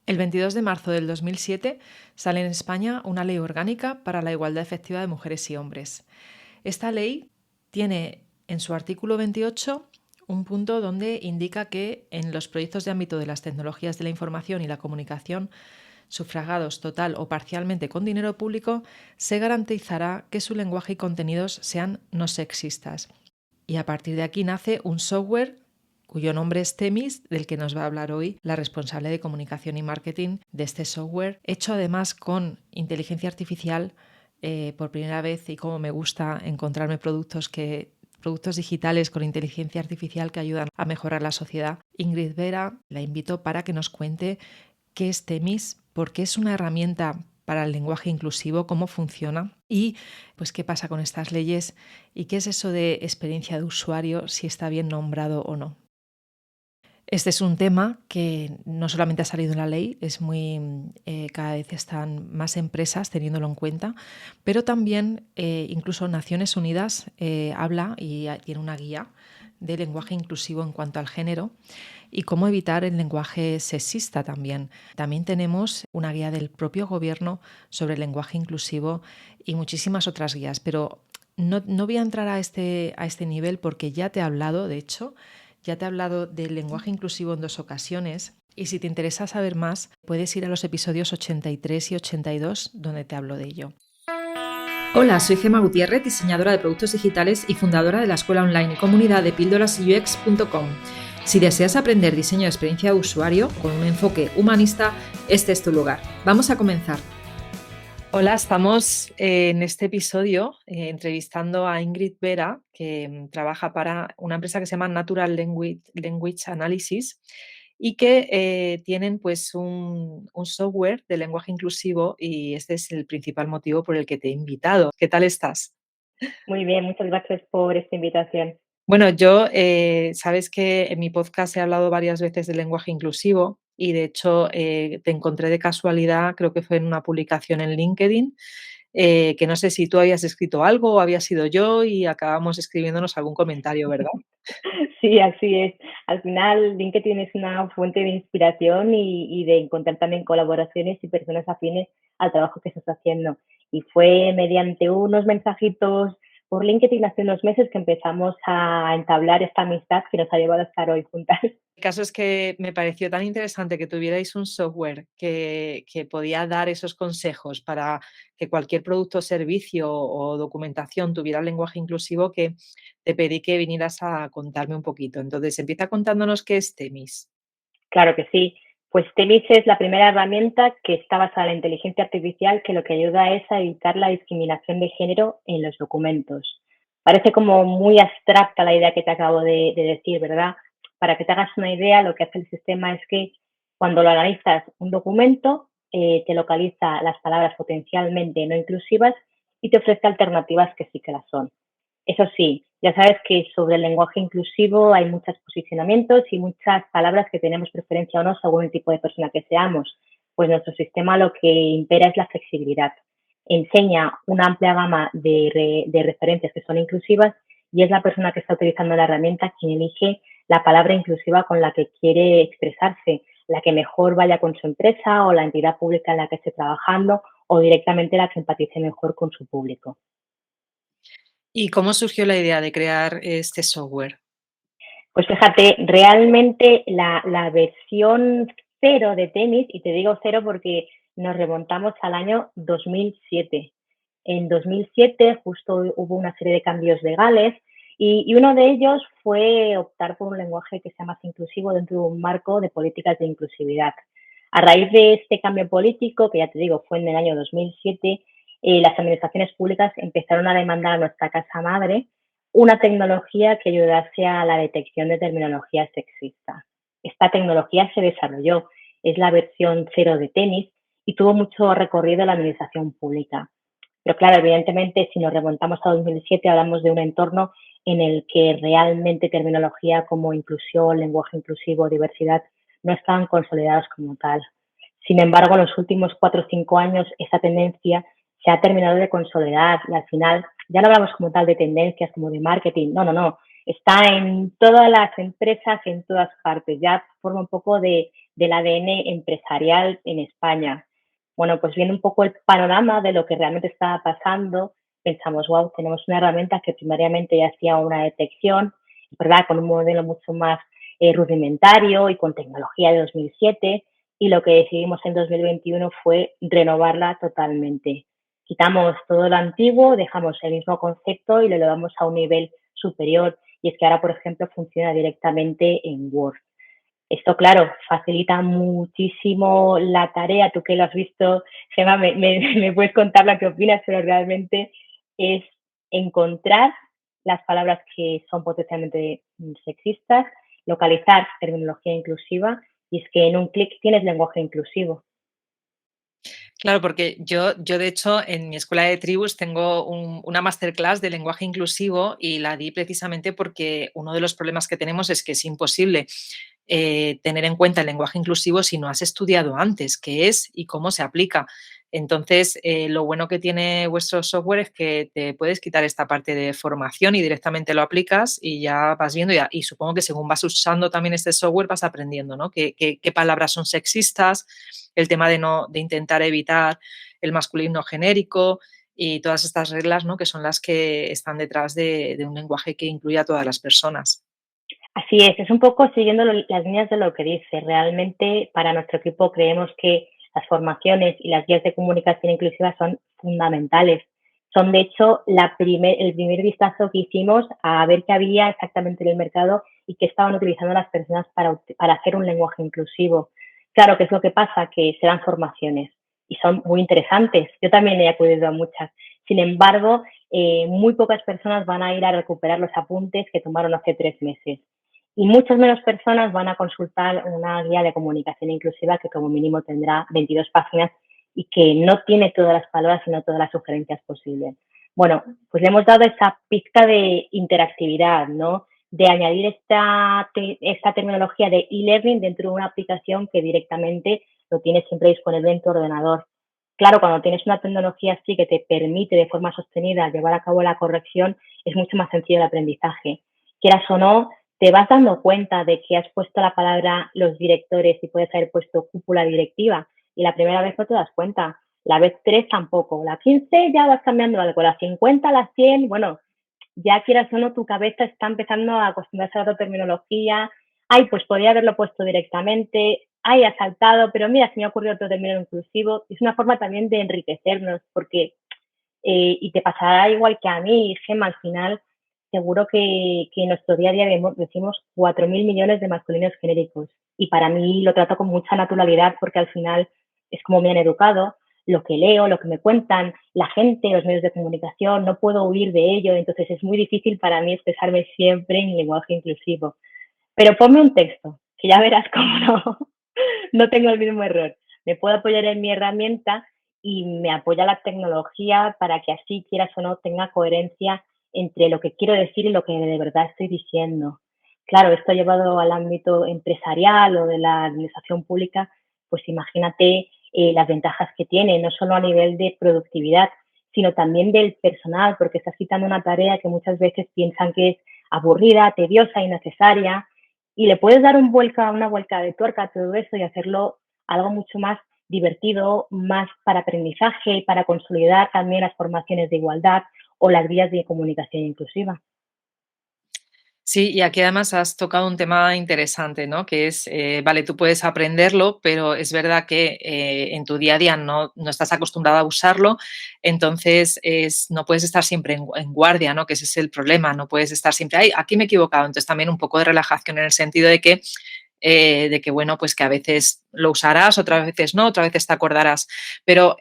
El 22 de marzo del 2007 sale en España una ley orgánica para la igualdad efectiva de mujeres y hombres. Esta ley tiene en su artículo 28 un punto donde indica que en los proyectos de ámbito de las tecnologías de la información y la comunicación sufragados total o parcialmente con dinero público, se garantizará que su lenguaje y contenidos sean no sexistas. Y a partir de aquí nace un software cuyo nombre es Temis, del que nos va a hablar hoy la responsable de comunicación y marketing de este software, hecho además con inteligencia artificial por primera vez, y como me gusta encontrarme productos digitales con inteligencia artificial que ayudan a mejorar la sociedad. Ingrid Vera la invito para que nos cuente qué es Temis, por qué es una herramienta para el lenguaje inclusivo, cómo funciona y pues qué pasa con estas leyes y qué es eso de experiencia de usuario, si está bien nombrado o no. Este es un tema que no solamente ha salido en la ley, cada vez están más empresas teniéndolo en cuenta, pero también incluso Naciones Unidas habla y tiene una guía de lenguaje inclusivo en cuanto al género y cómo evitar el lenguaje sexista también. También tenemos una guía del propio gobierno sobre el lenguaje inclusivo y muchísimas otras guías, pero no voy a entrar a este nivel porque ya te he hablado, de hecho, del lenguaje inclusivo en 2 ocasiones y si te interesa saber más, puedes ir a los episodios 83 y 82 donde te hablo de ello. Hola, soy Gemma Gutiérrez, diseñadora de productos digitales y fundadora de la escuela online y comunidad de píldorasux.com. Si deseas aprender diseño de experiencia de usuario con un enfoque humanista, este es tu lugar. Vamos a comenzar. Hola, estamos en este episodio entrevistando a Ingrid Vera, que trabaja para una empresa que se llama Natural Language Analysis y que tienen pues un software de lenguaje inclusivo y este es el principal motivo por el que te he invitado. ¿Qué tal estás? Muy bien, muchas gracias por esta invitación. Bueno, yo, sabes que en mi podcast he hablado varias veces del lenguaje inclusivo y de hecho te encontré de casualidad, creo que fue en una publicación en LinkedIn, que no sé si tú habías escrito algo o había sido yo y acabamos escribiéndonos algún comentario, ¿verdad? Sí, así es. Al final, LinkedIn es una fuente de inspiración y de encontrar también colaboraciones y personas afines al trabajo que estás haciendo. Y fue mediante unos mensajitos por LinkedIn hace unos meses que empezamos a entablar esta amistad que nos ha llevado a estar hoy juntas. El caso es que me pareció tan interesante que tuvierais un software que podía dar esos consejos para que cualquier producto o servicio o documentación tuviera lenguaje inclusivo que te pedí que vinieras a contarme un poquito. Entonces, empieza contándonos qué es Temis. Claro que sí. Pues Temis es la primera herramienta que está basada en la inteligencia artificial que lo que ayuda es a evitar la discriminación de género en los documentos. Parece como muy abstracta la idea que te acabo de decir, ¿verdad? Para que te hagas una idea, lo que hace el sistema es que cuando lo analizas un documento, te localiza las palabras potencialmente no inclusivas y te ofrece alternativas que sí que las son. Eso sí, ya sabes que sobre el lenguaje inclusivo hay muchos posicionamientos y muchas palabras que tenemos preferencia o no según el tipo de persona que seamos. Pues nuestro sistema lo que impera es la flexibilidad. Enseña una amplia gama de referencias que son inclusivas y es la persona que está utilizando la herramienta quien elige la palabra inclusiva con la que quiere expresarse, la que mejor vaya con su empresa o la entidad pública en la que esté trabajando o directamente la que empatice mejor con su público. ¿Y cómo surgió la idea de crear este software? Pues fíjate, realmente la versión cero de Temis, y te digo cero porque nos remontamos al año 2007. En 2007 justo hubo una serie de cambios legales y uno de ellos fue optar por un lenguaje que sea más inclusivo dentro de un marco de políticas de inclusividad. A raíz de este cambio político, que ya te digo fue en el año 2007, las administraciones públicas empezaron a demandar a nuestra casa madre una tecnología que ayudase a la detección de terminología sexista. Esta tecnología se desarrolló, es la versión cero de Temis y tuvo mucho recorrido en la administración pública. Pero claro, evidentemente, si nos remontamos a 2007, hablamos de un entorno en el que realmente terminología como inclusión, lenguaje inclusivo, diversidad, no estaban consolidados como tal. Sin embargo, en los últimos 4 o 5 años, esa tendencia se ha terminado de consolidar y al final ya no hablamos como tal de tendencias, como de marketing, no, no, no. Está en todas las empresas, en todas partes. Ya forma un poco de del ADN empresarial en España. Bueno, pues viendo un poco el panorama de lo que realmente estaba pasando, pensamos, wow, tenemos una herramienta que primariamente ya hacía una detección, ¿verdad? Con un modelo mucho más rudimentario y con tecnología de 2007, y lo que decidimos en 2021 fue renovarla totalmente. Quitamos todo lo antiguo, dejamos el mismo concepto y lo elevamos a un nivel superior. Y es que ahora, por ejemplo, funciona directamente en Word. Esto, claro, facilita muchísimo la tarea. Tú que lo has visto, Gemma, me puedes contar lo que opinas, pero realmente es encontrar las palabras que son potencialmente sexistas, localizar terminología inclusiva, y es que en un clic tienes lenguaje inclusivo. Claro, porque yo de hecho en mi escuela de tribus tengo una masterclass de lenguaje inclusivo y la di precisamente porque uno de los problemas que tenemos es que es imposible tener en cuenta el lenguaje inclusivo si no has estudiado antes qué es y cómo se aplica. Entonces, lo bueno que tiene vuestro software es que te puedes quitar esta parte de formación y directamente lo aplicas y ya vas viendo y supongo que según vas usando también este software vas aprendiendo, ¿no? Qué palabras son sexistas, el tema de intentar evitar el masculino genérico y todas estas reglas, ¿no? Que son las que están detrás de un lenguaje que incluya a todas las personas. Así es un poco siguiendo las líneas de lo que dice. Realmente para nuestro equipo creemos que las formaciones y las guías de comunicación inclusiva son fundamentales. Son de hecho el primer vistazo que hicimos a ver qué había exactamente en el mercado y qué estaban utilizando las personas para hacer un lenguaje inclusivo. Claro, ¿qué es lo que pasa? Que se dan formaciones y son muy interesantes. Yo también he acudido a muchas. Sin embargo, muy pocas personas van a ir a recuperar los apuntes que tomaron hace 3 meses y muchas menos personas van a consultar una guía de comunicación inclusiva que como mínimo tendrá 22 páginas y que no tiene todas las palabras sino todas las sugerencias posibles. Bueno, pues le hemos dado esa pizca de interactividad, ¿no? De añadir esta terminología de e-learning dentro de una aplicación que directamente lo tienes siempre disponible en tu ordenador. Claro, cuando tienes una tecnología así que te permite de forma sostenida llevar a cabo la corrección, es mucho más sencillo el aprendizaje. Quieras o no, te vas dando cuenta de que has puesto la palabra los directores y puedes haber puesto cúpula directiva. Y la primera vez no te das cuenta. La vez 3 tampoco. La 15 ya vas cambiando algo. La 50, la 100, bueno, ya quieras o no, tu cabeza está empezando a acostumbrarse a otra terminología. Ay, pues podría haberlo puesto directamente. Ay, ha saltado, pero mira, se me ha ocurrido otro término inclusivo. Es una forma también de enriquecernos, porque y te pasará igual que a mí, Gemma, al final seguro que en nuestro día a día decimos 4.000 millones de masculinos genéricos y para mí lo trato con mucha naturalidad porque al final es como me han educado, lo que leo, lo que me cuentan, la gente, los medios de comunicación, no puedo huir de ello, entonces es muy difícil para mí expresarme siempre en lenguaje inclusivo. Pero ponme un texto, que ya verás cómo no, no tengo el mismo error. Me puedo apoyar en mi herramienta y me apoya la tecnología para que así, quieras o no, tenga coherencia entre lo que quiero decir y lo que de verdad estoy diciendo. Claro, esto llevado al ámbito empresarial o de la administración pública, pues imagínate las ventajas que tiene, no solo a nivel de productividad, sino también del personal, porque estás quitando una tarea que muchas veces piensan que es aburrida, tediosa, innecesaria, y le puedes dar una vuelta de tuerca a todo eso y hacerlo algo mucho más divertido, más para aprendizaje y para consolidar también las formaciones de igualdad o las vías de comunicación inclusiva. Sí, y aquí además has tocado un tema interesante, ¿no? Que es, vale, tú puedes aprenderlo, pero es verdad que en tu día a día no estás acostumbrado a usarlo, entonces no puedes estar siempre en guardia, ¿no? Que ese es el problema, no puedes estar siempre, ay, aquí me he equivocado. Entonces también un poco de relajación en el sentido de que, bueno, pues que a veces lo usarás, otras veces no, otras veces te acordarás. Pero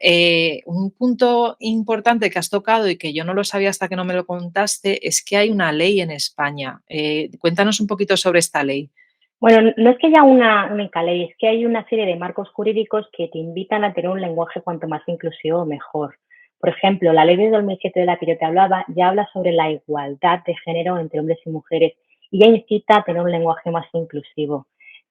un punto importante que has tocado y que yo no lo sabía hasta que no me lo contaste es que hay una ley en España. Cuéntanos un poquito sobre esta ley. Bueno, no es que haya una única ley, es que hay una serie de marcos jurídicos que te invitan a tener un lenguaje cuanto más inclusivo mejor. Por ejemplo, la ley de 2007 de la que yo te hablaba ya habla sobre la igualdad de género entre hombres y mujeres y ya incita a tener un lenguaje más inclusivo.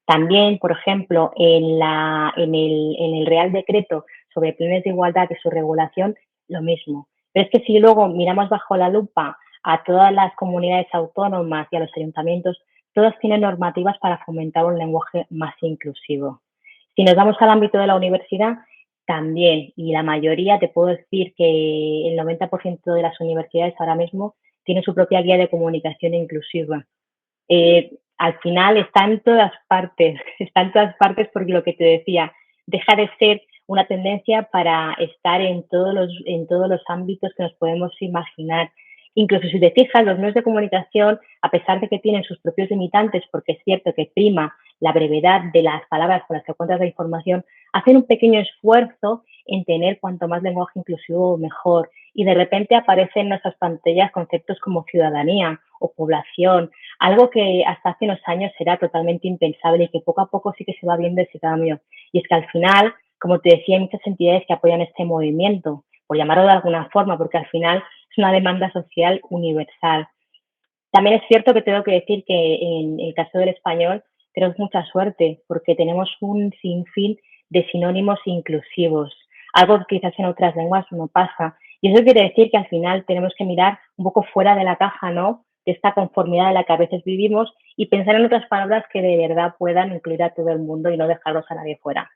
También, por ejemplo, en el Real Decreto sobre planes de igualdad y su regulación, lo mismo. Pero es que si luego miramos bajo la lupa a todas las comunidades autónomas y a los ayuntamientos, todos tienen normativas para fomentar un lenguaje más inclusivo. Si nos vamos al ámbito de la universidad, también, y la mayoría, te puedo decir que el 90% de las universidades ahora mismo tienen su propia guía de comunicación inclusiva. Al final está en todas partes, está en todas partes porque lo que te decía, deja de ser una tendencia para estar en todos los ámbitos que nos podemos imaginar. Incluso si te fijas, los medios de comunicación, a pesar de que tienen sus propios limitantes, porque es cierto que prima la brevedad de las palabras con las que cuentas la información, hacen un pequeño esfuerzo en tener cuanto más lenguaje inclusivo mejor. Y de repente aparecen en nuestras pantallas conceptos como ciudadanía o población, algo que hasta hace unos años era totalmente impensable y que poco a poco sí que se va viendo ese cambio. Y es que al final, como te decía, hay muchas entidades que apoyan este movimiento, por llamarlo de alguna forma, porque al final es una demanda social universal. También es cierto que tengo que decir que en el caso del español tenemos mucha suerte porque tenemos un sinfín de sinónimos inclusivos, algo que quizás en otras lenguas no pasa. Y eso quiere decir que al final tenemos que mirar un poco fuera de la caja, ¿no? De esta conformidad en la que a veces vivimos y pensar en otras palabras que de verdad puedan incluir a todo el mundo y no dejarlos a nadie fuera.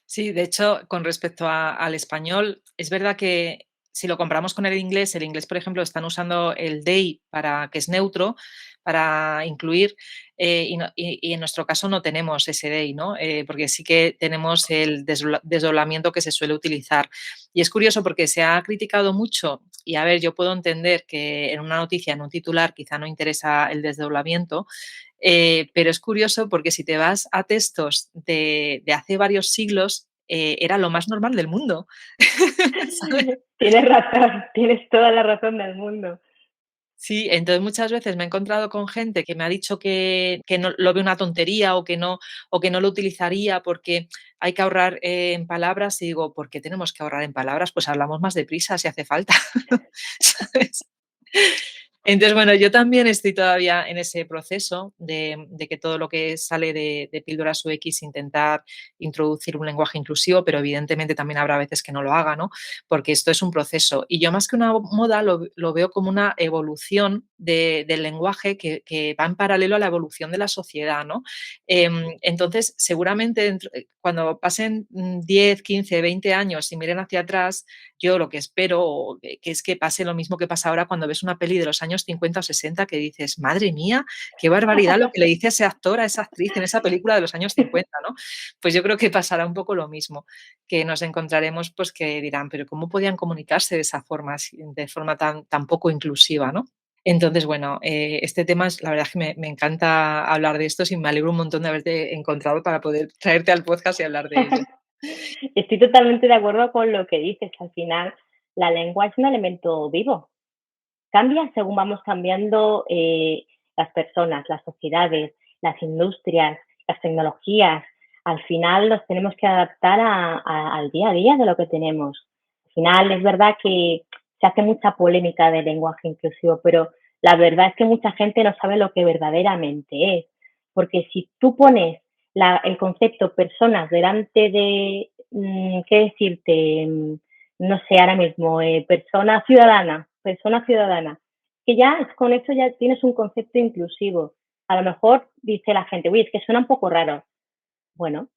Sí, de hecho, con respecto al español, es verdad que si lo comparamos con el inglés, por ejemplo, están usando el they para que es neutro, para incluir, y en nuestro caso no tenemos ese they, ¿no? Porque sí que tenemos el desdoblamiento que se suele utilizar. Y es curioso porque se ha criticado mucho, y a ver, yo puedo entender que en una noticia, en un titular, quizá no interesa el desdoblamiento, pero es curioso porque si te vas a textos de hace varios siglos, era lo más normal del mundo. ¿Sabes? Tienes razón, tienes toda la razón del mundo. Sí, entonces muchas veces me he encontrado con gente que me ha dicho que no lo ve una tontería o que no lo utilizaría porque hay que ahorrar en palabras y digo, ¿por qué tenemos que ahorrar en palabras? Pues hablamos más deprisa si hace falta, ¿sabes? Entonces, bueno, yo también estoy todavía en ese proceso de que todo lo que sale de Píldoras UX intentar introducir un lenguaje inclusivo, pero evidentemente también habrá veces que no lo haga, ¿no? Porque esto es un proceso. Y yo más que una moda lo veo como una evolución del lenguaje que va en paralelo a la evolución de la sociedad, ¿no? Entonces, seguramente cuando pasen 10, 15, 20 años y miren hacia atrás, yo lo que espero que es que pase lo mismo que pasa ahora cuando ves una peli de los años 50 o 60 que dices, madre mía, qué barbaridad lo que le dice ese actor a esa actriz en esa película de los años 50, ¿no? Pues yo creo que pasará un poco lo mismo, que nos encontraremos pues que dirán, pero ¿cómo podían comunicarse de esa forma, de forma tan poco inclusiva, ¿no? Entonces, bueno, este tema es, la verdad es que me encanta hablar de esto y me alegro un montón de haberte encontrado para poder traerte al podcast y hablar de ello. Estoy totalmente de acuerdo con lo que dices. Al final, la lengua es un elemento vivo. Cambia según vamos cambiando las personas, las sociedades, las industrias, las tecnologías. Al final nos tenemos que adaptar al día a día de lo que tenemos. Al final es verdad que se hace mucha polémica del lenguaje inclusivo, pero la verdad es que mucha gente no sabe lo que verdaderamente es. Porque si tú pones el concepto personas delante de, ¿qué decirte? No sé, ahora mismo, persona ciudadana, que ya con eso ya tienes un concepto inclusivo. A lo mejor dice la gente, uy, es que suena un poco raro. Bueno,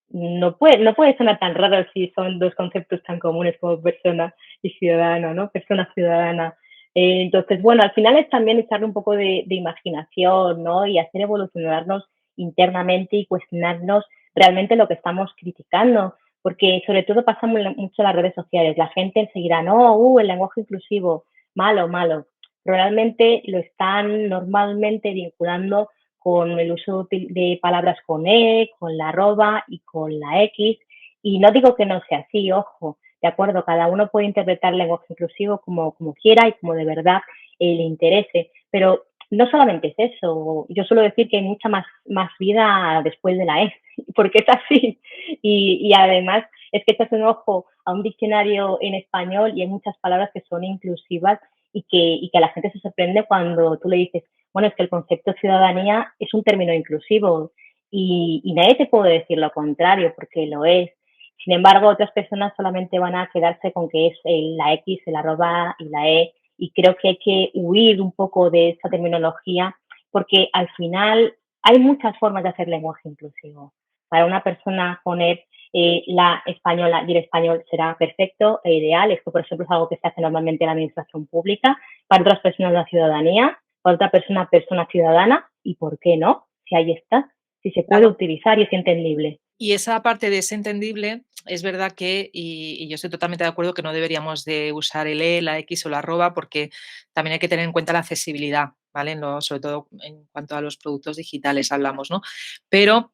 no puede sonar tan raro si son dos conceptos tan comunes como persona y ciudadano, ¿no? Persona ciudadana. Entonces, bueno, al final es también echarle un poco de imaginación, ¿no? Y hacer evolucionarnos internamente y cuestionarnos realmente lo que estamos criticando, porque sobre todo pasa mucho en las redes sociales. La gente enseguida, no, el lenguaje inclusivo, malo, malo. Realmente lo están normalmente vinculando con el uso de palabras con E, con la arroba y con la X. Y no digo que no sea así, ojo, de acuerdo, cada uno puede interpretar el lenguaje inclusivo como quiera y como de verdad le interese, pero no solamente es eso, yo suelo decir que hay mucha más vida después de la E, porque es así. Y además es que echas un ojo a un diccionario en español y hay muchas palabras que son inclusivas y que la gente se sorprende cuando tú le dices, bueno, es que el concepto de ciudadanía es un término inclusivo y nadie te puede decir lo contrario porque lo es. Sin embargo, otras personas solamente van a quedarse con que es la X, el arroba y la E, y creo que hay que huir un poco de esta terminología porque al final hay muchas formas de hacer lenguaje inclusivo. Para una persona poner la española y el español será perfecto e ideal. Esto, por ejemplo, es algo que se hace normalmente en la administración pública. Para otras personas, la ciudadanía. Para otra persona, persona ciudadana. ¿Y por qué no? Si ahí está, si se puede Claro. utilizar y es entendible. Y esa parte de ese entendible, es verdad que, y yo estoy totalmente de acuerdo que no deberíamos de usar el la X o la arroba, porque también hay que tener en cuenta la accesibilidad, ¿vale? Sobre todo en cuanto a los productos digitales hablamos, ¿no? Pero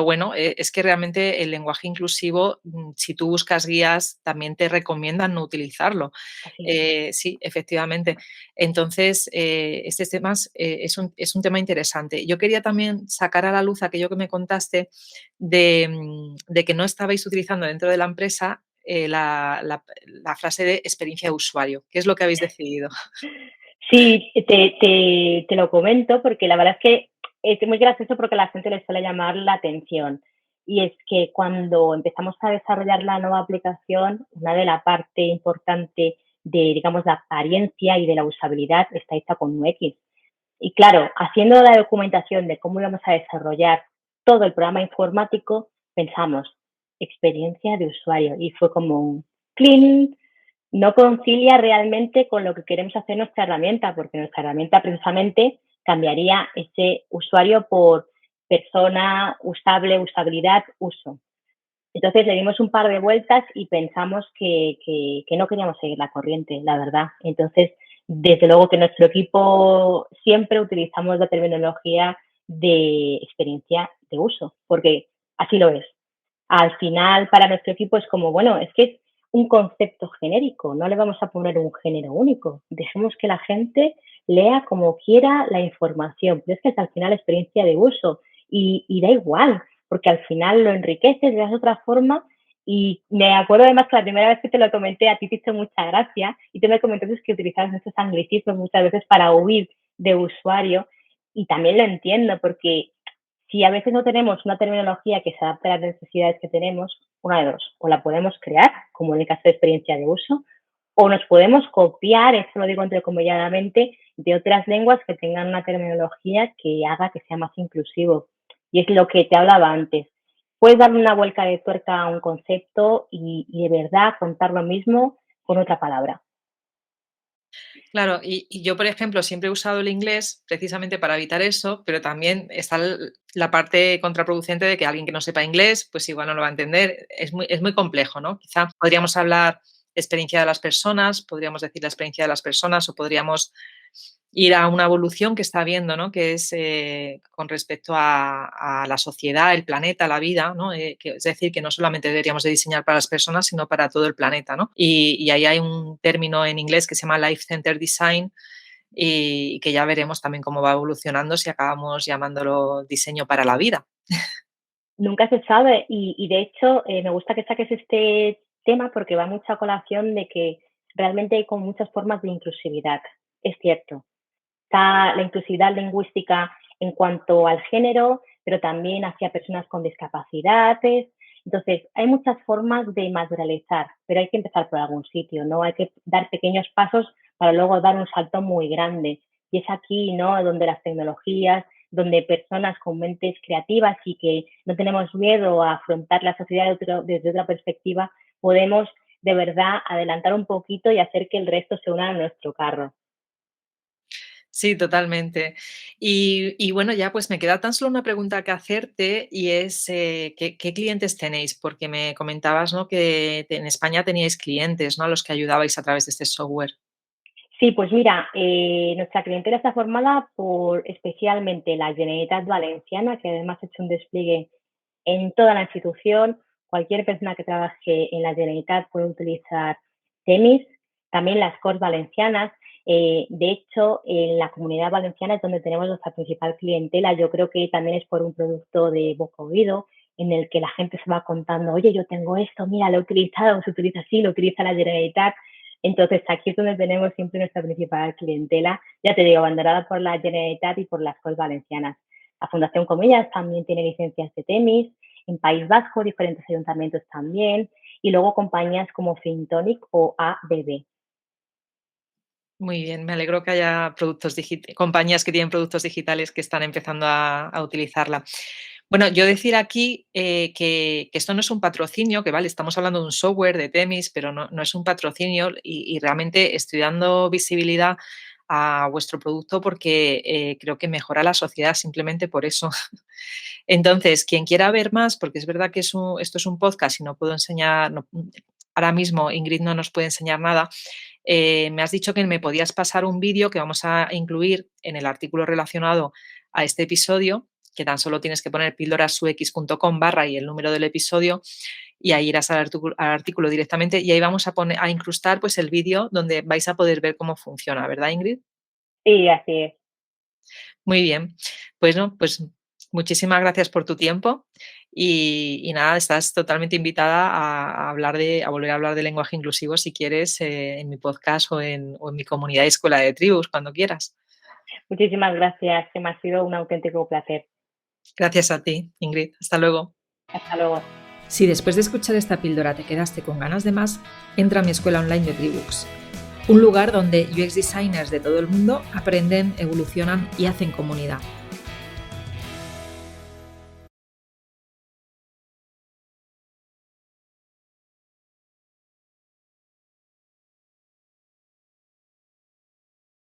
bueno, es que realmente el lenguaje inclusivo, si tú buscas guías, también te recomiendan no utilizarlo. Así es. Sí, efectivamente. Entonces, este tema es un tema interesante. Yo quería también sacar a la luz aquello que me contaste de que no estabais utilizando dentro de la empresa la frase de experiencia de usuario. ¿Qué es lo que habéis decidido? Sí, te lo comento porque la verdad es que es muy gracioso porque a la gente le suele llamar la atención. Y es que cuando empezamos a desarrollar la nueva aplicación, una de la parte importante de, digamos, la apariencia y de la usabilidad está hecha con UX. Y claro, haciendo la documentación de cómo íbamos a desarrollar todo el programa informático, pensamos, experiencia de usuario. Y fue como un clean, no concilia realmente con lo que queremos hacer nuestra herramienta, porque nuestra herramienta precisamente cambiaría ese usuario por persona, usable, usabilidad, uso. Entonces le dimos un par de vueltas y pensamos que no queríamos seguir la corriente, la verdad. Entonces, desde luego que nuestro equipo siempre utilizamos la terminología de experiencia de uso, porque así lo es. Al final, para nuestro equipo es como, bueno, es que es un concepto genérico, no le vamos a poner un género único. Dejemos que la gente lea como quiera la información, pero es que es al final experiencia de uso y da igual, porque al final lo enriqueces, le das otra forma. Y me acuerdo además que la primera vez que te lo comenté a ti te hizo mucha gracia y tú me comentaste que utilizabas estos anglicismos muchas veces para huir de usuario y también lo entiendo porque si a veces no tenemos una terminología que se adapte a las necesidades que tenemos, una de dos, o la podemos crear, como en el caso de experiencia de uso, o nos podemos copiar, esto lo digo entrecomilladamente, de otras lenguas que tengan una terminología que haga que sea más inclusivo. Y es lo que te hablaba antes. Puedes darle una vuelta de tuerca a un concepto y de verdad contar lo mismo con otra palabra. Claro, y yo, por ejemplo, siempre he usado el inglés precisamente para evitar eso, pero también está la parte contraproducente de que alguien que no sepa inglés, pues igual no lo va a entender. Es muy complejo, ¿no? Quizá podríamos hablar experiencia de las personas, podríamos decir la experiencia de las personas o podríamos ir a una evolución que está habiendo, ¿no? Que es con respecto a la sociedad, el planeta, la vida, ¿no? Es decir, que no solamente deberíamos de diseñar para las personas, sino para todo el planeta, ¿no? Y ahí hay un término en inglés que se llama Life Center Design y que ya veremos también cómo va evolucionando si acabamos llamándolo diseño para la vida. Nunca se sabe y de hecho me gusta que saques este tema porque va mucha colación de que realmente hay como muchas formas de inclusividad. Es cierto, está la inclusividad lingüística en cuanto al género, pero también hacia personas con discapacidades. Entonces, hay muchas formas de materializar, pero hay que empezar por algún sitio, ¿no? Hay que dar pequeños pasos para luego dar un salto muy grande. Y es aquí, ¿no?, donde las tecnologías, donde personas con mentes creativas y que no tenemos miedo a afrontar la sociedad desde otra perspectiva, podemos de verdad adelantar un poquito y hacer que el resto se una a nuestro carro. Sí, totalmente. Y bueno, ya pues me queda tan solo una pregunta que hacerte y es, ¿qué clientes tenéis? Porque me comentabas, ¿no?, que en España teníais clientes, ¿no?, a los que ayudabais a través de este software. Sí, pues mira, nuestra clientela está formada por especialmente la Generalitat Valenciana, que además ha hecho un despliegue en toda la institución. Cualquier persona que trabaje en la Generalitat puede utilizar Temis, también las Corts Valencianas. De hecho, en la Comunidad Valenciana es donde tenemos nuestra principal clientela. Yo creo que también es por un producto de boca oído, en el que la gente se va contando, oye, yo tengo esto, mira, lo he utilizado, se utiliza así, lo utiliza la Generalitat. Entonces, aquí es donde tenemos siempre nuestra principal clientela, ya te digo, abanderada por la Generalitat y por las Corts Valencianas. La Fundación Comillas también tiene licencias de Temis, en País Vasco, diferentes ayuntamientos también, y luego compañías como Fintonic o ABB. Muy bien, me alegro que haya compañías que tienen productos digitales que están empezando a utilizarla. Bueno, yo decir aquí que esto no es un patrocinio, que vale, estamos hablando de un software, de Temis, pero no es un patrocinio y realmente estoy dando visibilidad a vuestro producto porque creo que mejora la sociedad simplemente por eso. Entonces, quien quiera ver más, porque es verdad que esto es un podcast y no puedo enseñar, ahora mismo Ingrid no nos puede enseñar nada, me has dicho que me podías pasar un vídeo que vamos a incluir en el artículo relacionado a este episodio, que tan solo tienes que poner pildorasux.com/ y el número del episodio y ahí irás al artículo directamente y ahí vamos a incrustar pues el vídeo donde vais a poder ver cómo funciona, ¿verdad, Ingrid? Sí, así es. Muy bien. Pues no, pues muchísimas gracias por tu tiempo y nada, estás totalmente invitada a volver a hablar de lenguaje inclusivo si quieres en mi podcast o en mi comunidad Escuela de Tribus, cuando quieras. Muchísimas gracias, que me ha sido un auténtico placer. Gracias a ti, Ingrid. Hasta luego. Hasta luego. Si después de escuchar esta píldora te quedaste con ganas de más, entra a mi escuela online de Tribooks, un lugar donde UX designers de todo el mundo aprenden, evolucionan y hacen comunidad.